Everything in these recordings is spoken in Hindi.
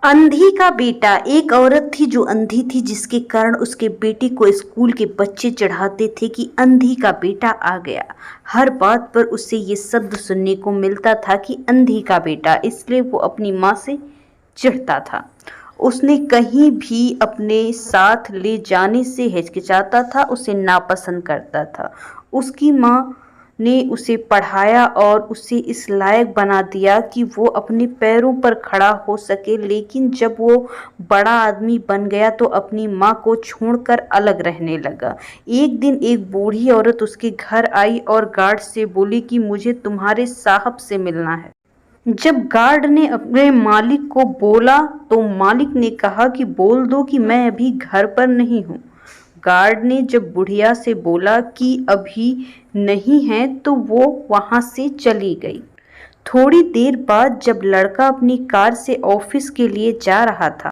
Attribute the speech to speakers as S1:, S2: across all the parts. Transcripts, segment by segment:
S1: अंधी का बेटा। एक औरत थी जो अंधी थी, जिसके कारण उसके बेटे को स्कूल के बच्चे चिढ़ाते थे कि अंधी का बेटा आ गया। हर बात पर उससे ये शब्द सुनने को मिलता था कि अंधी का बेटा, इसलिए वो अपनी माँ से चिढ़ता था। उसने कहीं भी अपने साथ ले जाने से हिचकिचाता था, उसे नापसंद करता था। उसकी माँ ने उसे पढ़ाया और उसे इस लायक बना दिया कि वो अपने पैरों पर खड़ा हो सके, लेकिन जब वो बड़ा आदमी बन गया तो अपनी माँ को छोड़कर अलग रहने लगा। एक दिन एक बूढ़ी औरत उसके घर आई और गार्ड से बोली कि मुझे तुम्हारे साहब से मिलना है। जब गार्ड ने अपने मालिक को बोला तो मालिक ने कहा कि बोल दो कि मैं अभी घर पर नहीं हूँ। गार्ड ने जब बुढ़िया से बोला कि अभी नहीं है तो वो वहां से चली गई। थोड़ी देर बाद जब लड़का अपनी कार से ऑफिस के लिए जा रहा था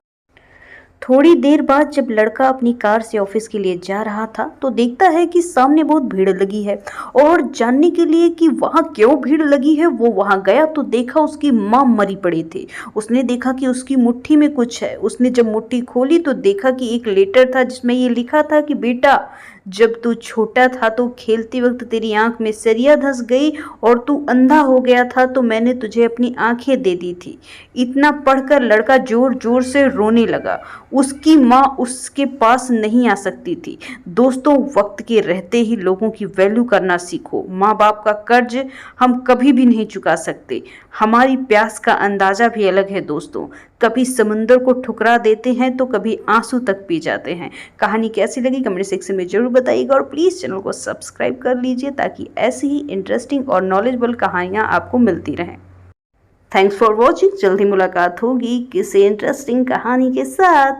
S1: थोड़ी देर बाद जब लड़का अपनी कार से ऑफिस के लिए जा रहा था तो देखता है कि सामने बहुत भीड़ लगी है। और जानने के लिए कि वहां क्यों भीड़ लगी है, वो वहां गया तो देखा उसकी माँ मरी पड़ी थी। उसने देखा कि उसकी मुट्ठी में कुछ है। उसने जब मुट्ठी खोली तो देखा कि एक लेटर था जिसमें ये लिखा था कि बेटा, जब तू छोटा था तो खेलते वक्त तेरी आंख में सरिया धंस गई और तू अंधा हो गया था, तो मैंने तुझे अपनी आंखें दे दी थी। इतना पढ़कर लड़का जोर जोर से रोने लगा। उसकी माँ उसके पास नहीं आ सकती थी। दोस्तों, वक्त के रहते ही लोगों की वैल्यू करना सीखो। माँ बाप का कर्ज हम कभी भी नहीं चुका सकते। हमारी प्यास का अंदाजा भी अलग है दोस्तों। कभी समुंदर को ठुकरा देते हैं तो कभी आंसू तक पी जाते हैं। कहानी कैसी लगी कमेंट सेक्शन में जरूर बताइएगा और प्लीज़ चैनल को सब्सक्राइब कर लीजिए ताकि ऐसी ही इंटरेस्टिंग और नॉलेजेबल कहानियाँ आपको मिलती रहें। Thanks for watching. जल्दी मुलाकात होगी किसी इंटरेस्टिंग कहानी के साथ।